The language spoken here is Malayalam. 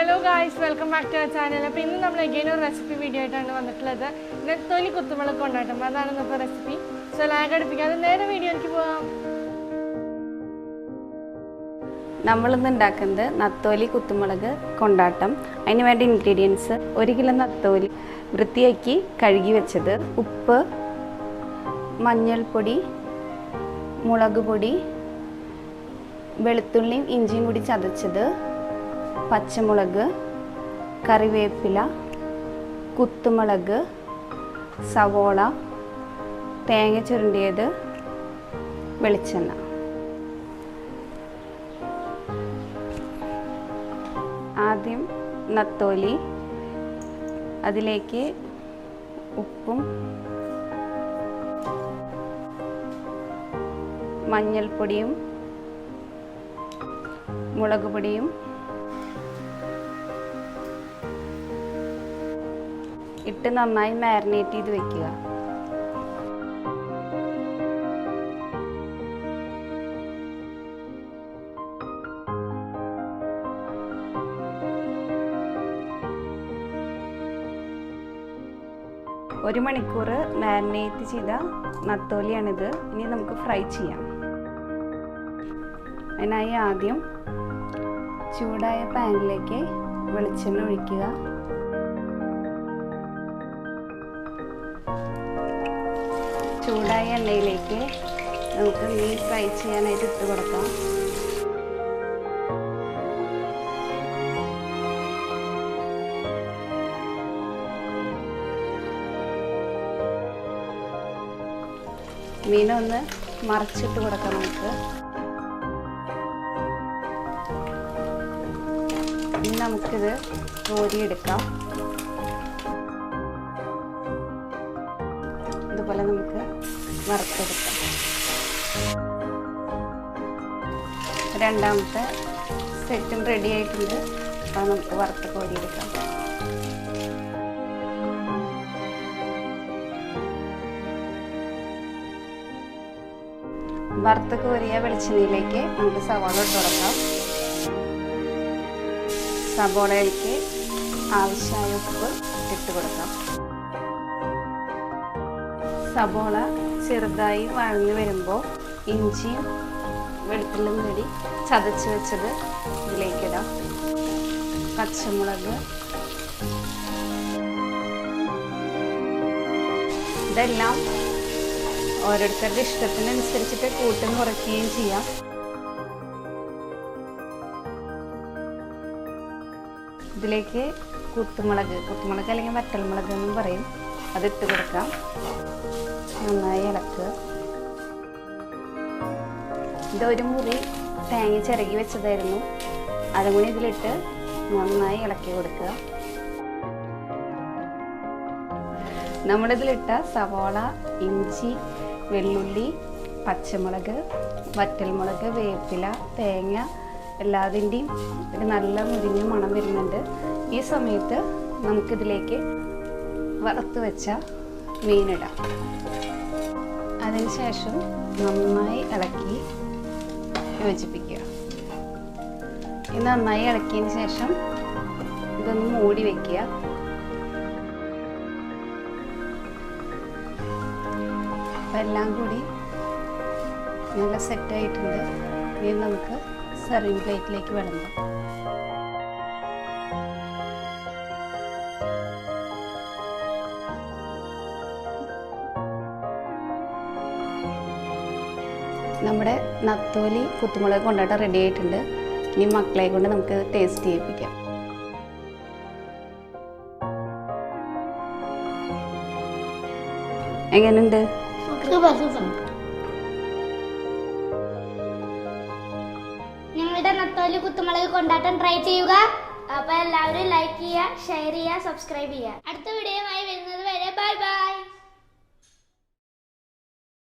Hello guys, welcome back to our channel. അപ്പോൾ ഇന്ന് നമ്മൾ again ഒരു റെസിപ്പി വീഡിയോ ആയിട്ടാണ് വന്നിട്ടുള്ളത്. നെത്തോലി കുത്തുമുളക് kondattam അതാണ് ഇന്നത്തെ റെസിപ്പി. സോ ലാഗ് അടിപ്പിക്കാതെ നേരെ വീഡിയോയിലേക്ക് പോകാം. നമ്മൾ ഇന്ന് ഉണ്ടാക്കുന്നത് നത്തോലി കുത്തുമുളക് kondattam. അതിന് വേണ്ട ഇൻഗ്രീഡിയൻസ് 1 കിലോ നത്തോലി വൃത്തിയാക്കി കഴുകി വെച്ചത്, ഉപ്പ്, മഞ്ഞൾപ്പൊടി, മുളക് പൊടി, വെളുത്തുള്ളിയും ഇഞ്ചിയും കൂടി ചതച്ചത്, പച്ചമുളക്, കറിവേപ്പില, കുത്തുമുളക്, സവോള, തേങ്ങ ചുരണ്ടിയത്, വെളിച്ചെണ്ണ. ആദ്യം നത്തോലി, അതിലേക്ക് ഉപ്പും മഞ്ഞൾപ്പൊടിയും മുളക് പൊടിയും ഇട്ട് നന്നായി മാരിനേറ്റ് ചെയ്ത് വെക്കുക. ഒരു മണിക്കൂർ മാരിനേറ്റ് ചെയ്ത നത്തോലിയാണിത്. ഇനി നമുക്ക് ഫ്രൈ ചെയ്യാം. അതിനായി ആദ്യം ചൂടായ പാനിലേക്ക് വെളിച്ചെണ്ണ ഒഴിക്കുക. ചൂടായ എണ്ണയിലേക്ക് നമുക്ക് മീൻ ഫ്രൈ ചെയ്യാനായിട്ട് ഇട്ട് കൊടുക്കാം. മീനൊന്ന് മറിച്ചിട്ട് കൊടുക്കാം. നമുക്ക് ഇനി നമുക്കിത് കോരിയെടുക്കാം. ഇതുപോലെ നമുക്ക് വറുത്തെടുക്കാം. രണ്ടാമത്തെ സെറ്റും റെഡി ആയിട്ടുണ്ട്. അപ്പോൾ നമുക്ക് വറുത്ത് കോരിയെടുക്കാം. വറുത്ത് കോരിയ വെളിച്ചെണ്ണയിലേക്ക് നമുക്ക് സവാള ഇട്ട് കൊടുക്കാം. സവാളയിലേക്ക് ആവശ്യമായ ഉപ്പ് ഇട്ട് കൊടുക്കാം. സവാള ചെറുതായി വഴഞ്ഞു വരുമ്പോൾ ഇഞ്ചിയും വെളുത്തുള്ളിയും കൂടി ചതച്ച് വെച്ചത് ഇതിലേക്കിടാം. പച്ചമുളക്, ഇതെല്ലാം ഓരോരുത്തരുടെ ഇഷ്ടത്തിനനുസരിച്ചിട്ട് കൂട്ടും കുറയ്ക്കുകയും ചെയ്യാം. ഇതിലേക്ക് കുത്തുമുളക് അല്ലെങ്കിൽ വറ്റൽമുളക് എന്നും പറയും, അതിട്ട് കൊടുക്കാം. നന്നായി ഇളക്കുക. ഇതൊരു മുറി തേങ്ങ ചിരകി വെച്ചതായിരുന്നു, അതും കൂടി ഇതിലിട്ട് നന്നായി ഇളക്കി കൊടുക്കുക. നമ്മളിതിലിട്ട സവാള, ഇഞ്ചി, വെള്ളുള്ളി, പച്ചമുളക്, വറ്റൽമുളക്, വേപ്പില, തേങ്ങ എല്ലാതിൻ്റെയും ഒരു നല്ല മുരിഞ്ഞ മണം വരുന്നുണ്ട്. ഈ സമയത്ത് നമുക്കിതിലേക്ക് വറുത്ത് വെച്ച മീനിടാം. അതിനുശേഷം നന്നായി ഇളക്കി യോജിപ്പിക്കുക. ഇത് നന്നായി ഇളക്കിയതിന് ശേഷം ഇതൊന്ന് മൂടി വയ്ക്കുക. അപ്പം എല്ലാം കൂടി നല്ല സെറ്റായിട്ടുണ്ട്. ഇനി നമുക്ക് സർവിങ് പ്ലേറ്റിലേക്ക് വിളമ്പാം. നമ്മുടെ നത്തോലി കുത്തുമുളക് kondattam റെഡി ആയിട്ടുണ്ട്. ഇനി മക്കളെ കൊണ്ട് നമുക്ക് ടേസ്റ്റ് ചെയ്യിപ്പിക്കാം. എങ്ങനെയുണ്ട്? നിങ്ങളുടെ നത്തോലി കുത്തുമുളക് kondattam ട്രൈ ചെയ്യുക. അപ്പോൾ എല്ലാവരും ലൈക്ക് ചെയ്യുക, ഷെയർ ചെയ്യുക, സബ്സ്ക്രൈബ് ചെയ്യുക. അടുത്ത വീഡിയോയുമായി വരുന്നത് വരെ ബൈ ബൈ.